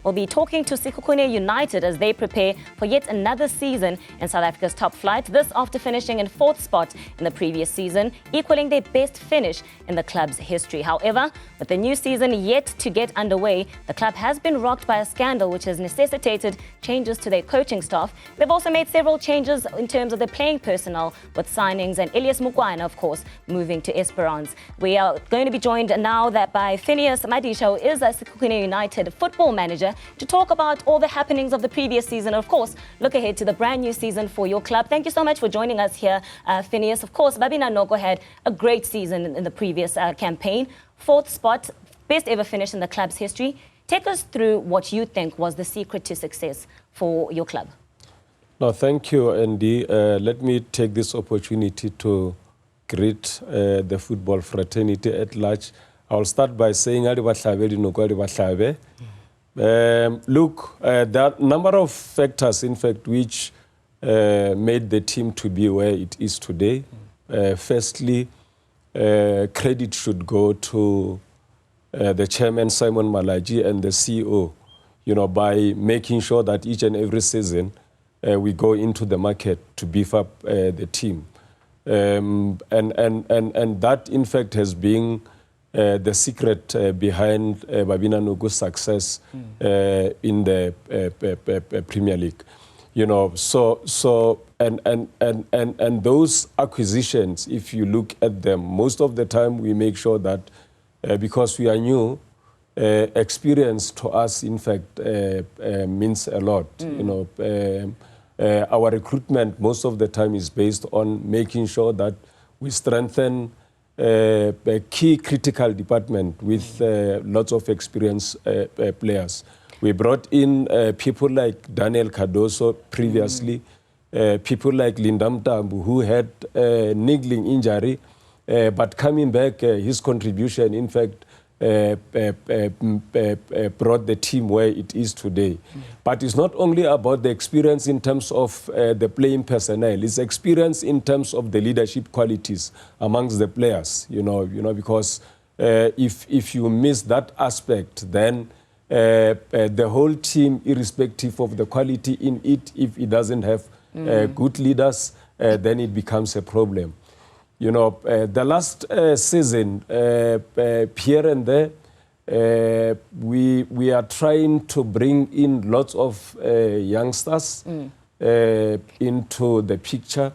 will be talking to Sekhukhune United as they prepare for yet another season in South Africa's top flight. This after finishing in 4th spot in the previous season, equaling their best finish in the club's history. However, with the new season yet to get underway, the club has been rocked by a scandal which has necessitated changes to their coaching staff. They've also made several changes in terms of their playing personnel, with signings and Elias Mukwana, of course, moving to Esperance. We are going to be joined now by Phineas Madisha, who is a Sekhukhune United football manager, to talk about all the happenings of the previous season. Of course, look ahead to the brand new season for your club. Thank you so much for joining us here, Phineas. Of course, Babina Noko had a great season in the previous campaign. 4th spot, best ever finish in the club's history. Take us through what you think was the secret to success for your club. No, thank you, Andee. Let me take this opportunity to greet the football fraternity at large. I'll start by saying, look, there are a number of factors, in fact, which made the team to be where it is today. Firstly, credit should go to the chairman, Simon Malaji, and the CEO, by making sure that each and every season we go into the market to beef up the team. And that, in fact, has been the secret behind Babina Nogu's success in the Premier League. And those acquisitions, if you look at them, most of the time we make sure that because we are new, experience to us, in fact, means a lot. Our recruitment most of the time is based on making sure that we strengthen a key critical department with lots of experienced players. We brought in people like Daniel Cardoso previously, people like Lindam Tambu, who had a niggling injury, but coming back, his contribution, in fact, brought the team where it is today. But it's not only about the experience in terms of the playing personnel, it's experience in terms of the leadership qualities amongst the players, because if you miss that aspect, then the whole team, irrespective of the quality in it, if it doesn't have good leaders, then it becomes a problem. The last season, here and there, we are trying to bring in lots of youngsters into the picture.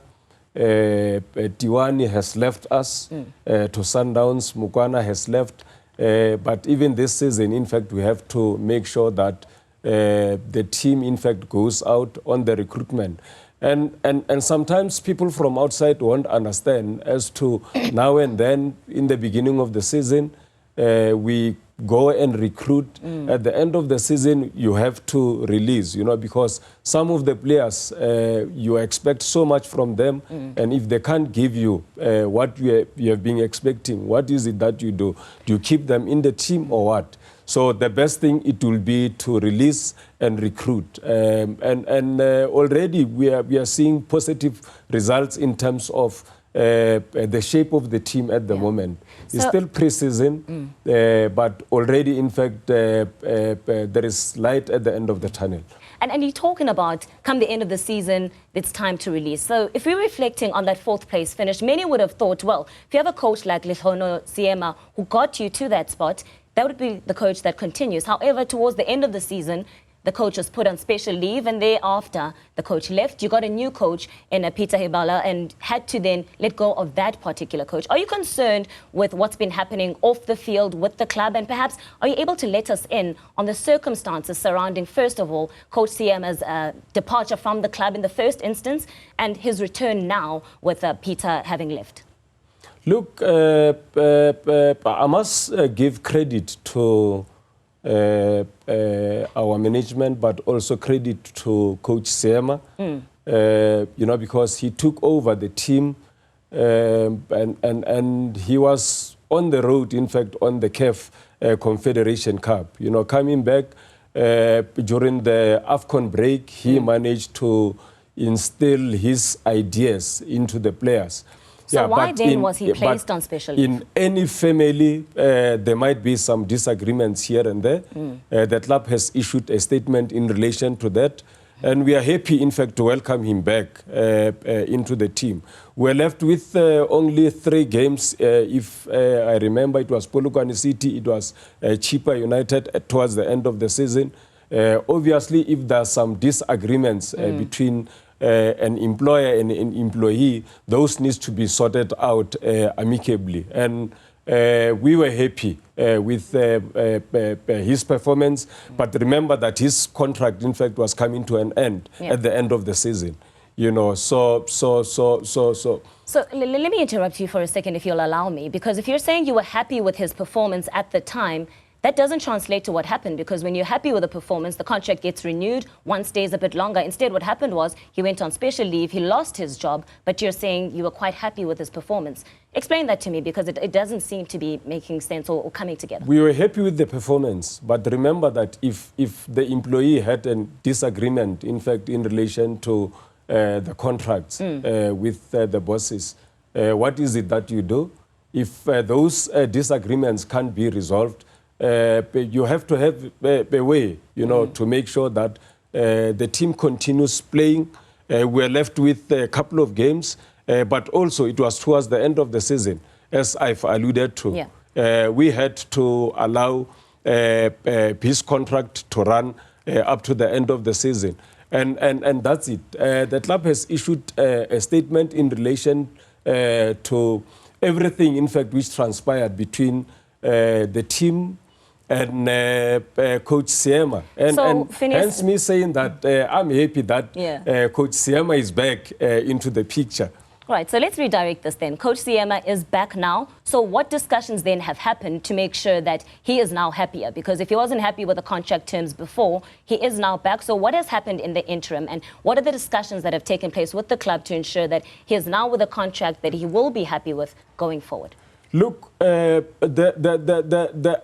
Tiwani has left us to Sundowns, Mukwana has left. But even this season, in fact, we have to make sure that the team, in fact, goes out on the recruitment. And sometimes people from outside won't understand as to now and then, in the beginning of the season, we go and recruit. At the end of the season, you have to release, because some of the players, you expect so much from them. And if they can't give you what you have been expecting, what is it that you do? Do you keep them in the team or what? So the best thing it will be to release and recruit. Already we are seeing positive results in terms of the shape of the team at the moment. It's still pre-season, but already, in fact, there is light at the end of the tunnel. And you're talking about, come the end of the season, it's time to release. So if we're reflecting on that 4th place finish, many would have thought, well, if you have a coach like Lehono Siema who got you to that spot, that would be the coach that continues. However, towards the end of the season, the coach was put on special leave, and thereafter the coach left. You got a new coach in Peter Hyballa and had to then let go of that particular coach. Are you concerned with what's been happening off the field with the club? And perhaps are you able to let us in on the circumstances surrounding, first of all, Coach Siema's departure from the club in the first instance and his return now with Peter having left? Look, I must give credit to our management, but also credit to Coach Siema, because he took over the team and he was on the road, in fact, on the CAF Confederation Cup. Coming back during the AFCON break, he managed to instill his ideas into the players. So why then was he placed on special leave? In any family, there might be some disagreements here and there. The club has issued a statement in relation to that. And we are happy, in fact, to welcome him back into the team. We're left with only 3 games. If I remember, it was Polokwane City, it was Hyballa United towards the end of the season. Obviously, if there are some disagreements between an employer and an employee, those needs to be sorted out amicably. And we were happy with his performance, but remember that his contract, in fact, was coming to an end at the end of the season. You know, so. So let me interrupt you for a second, if you'll allow me, because if you're saying you were happy with his performance at the time, that doesn't translate to what happened, because when you're happy with the performance, the contract gets renewed, one stays a bit longer. Instead, what happened was he went on special leave, he lost his job, but you're saying you were quite happy with his performance. Explain that to me, because it doesn't seem to be making sense or coming together. We were happy with the performance, but remember that if the employee had a disagreement, in fact, in relation to the contracts with the bosses, what is it that you do? If those disagreements can't be resolved, you have to have a way, you know, to make sure that the team continues playing. We're left with a couple of games, but also it was towards the end of the season, as I've alluded to. We had to allow his contract to run up to the end of the season. And that's it. The club has issued a statement in relation to everything, in fact, which transpired between the team and Coach Siema. And hence me saying that I'm happy that Coach Siema is back into the picture. Right, so let's redirect this then. Coach Siema is back now. So what discussions then have happened to make sure that he is now happier? Because if he wasn't happy with the contract terms before, he is now back. So what has happened in the interim, and what are the discussions that have taken place with the club to ensure that he is now with a contract that he will be happy with going forward? Look, the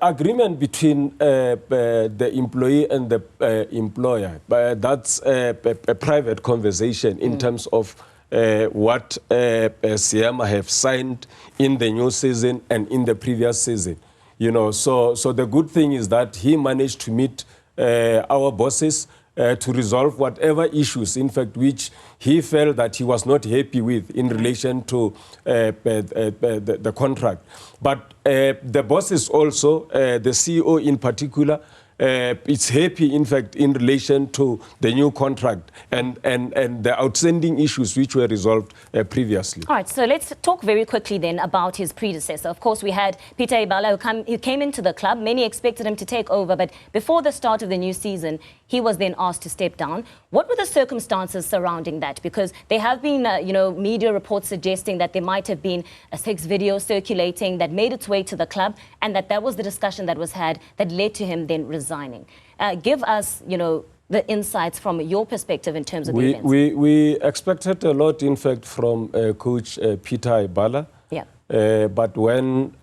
agreement between the employee and the employer, that's a private conversation in terms of what Siema have signed in the new season and in the previous season. You know, so the good thing is that he managed to meet our bosses to resolve whatever issues, in fact, which he felt that he was not happy with in relation to the contract. But the bosses also, the CEO in particular, is happy, in fact, in relation to the new contract and the outstanding issues which were resolved previously. All right, so let's talk very quickly then about his predecessor. Of course, we had Peter Hyballa, who came into the club. Many expected him to take over, but before the start of the new season, he was then asked to step down. What were the circumstances surrounding that? Because there have been, media reports suggesting that there might have been a sex video circulating that made its way to the club, and that was the discussion that was had that led to him then resigning. Give us, the insights from your perspective in terms of the events. We expected a lot, in fact, from Coach Peter Hyballa. Yeah. But when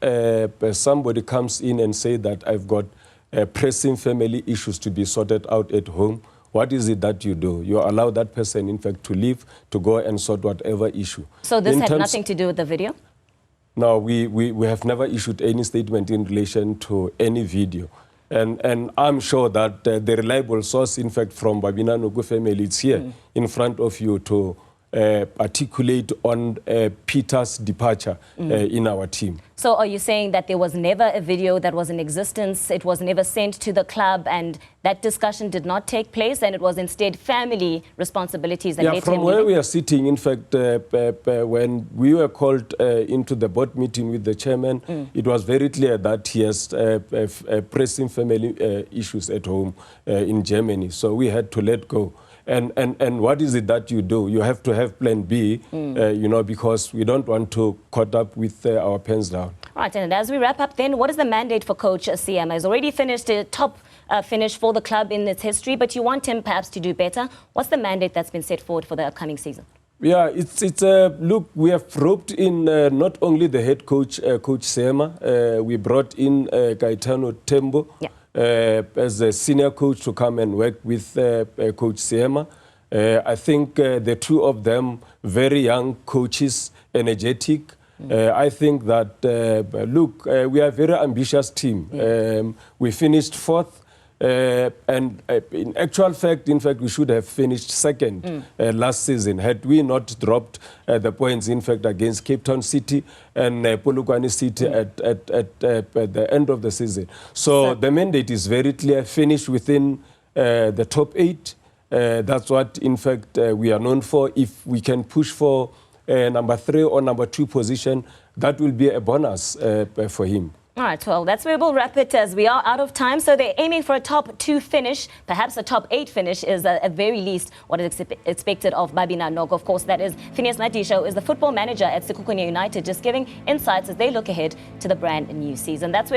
somebody comes in and say that I've got pressing family issues to be sorted out at home, what is it that you do? You allow that person, in fact, to leave, to go and sort whatever issue. So this had nothing to do with the video? No, we have never issued any statement in relation to any video. And I'm sure that the reliable source, in fact, from Babina Nugu family, is here in front of you to articulate on Peter's departure in our team. So are you saying that there was never a video that was in existence, it was never sent to the club, and that discussion did not take place, and it was instead family responsibilities that led to him from where we are sitting, in fact, when we were called into the board meeting with the chairman, it was very clear that he has pressing family issues at home in Germany, so we had to let go. And what is it that you do? You have to have plan B, because we don't want to caught up with our pens down. Right, and as we wrap up then, what is the mandate for Coach Siema? He's already finished a top finish for the club in its history, but you want him perhaps to do better. What's the mandate that's been set forward for the upcoming season? Yeah, look, we have roped in not only the head coach, Coach Siema, we brought in Gaetano Tembo. Yeah. As a senior coach to come and work with Coach Siema. I think the two of them, very young coaches, energetic, I think that, look, we are a very ambitious team. We finished 4th. And in actual fact, we should have finished 2nd last season had we not dropped the points, in fact, against Cape Town City and Polokwane City at the end of the season. So the mandate is very clear, finish within the top 8. That's what, in fact, we are known for. If we can push for number 3 or number 2 position, that will be a bonus for him. All right, well, that's where we'll wrap it as we are out of time. So they're aiming for a top 2 finish. Perhaps a top 8 finish is at very least what is expected of Babina Nog. Of course, that is Phineas Madisha, who is the football manager at Sekhukhune United, just giving insights as they look ahead to the brand new season. That's where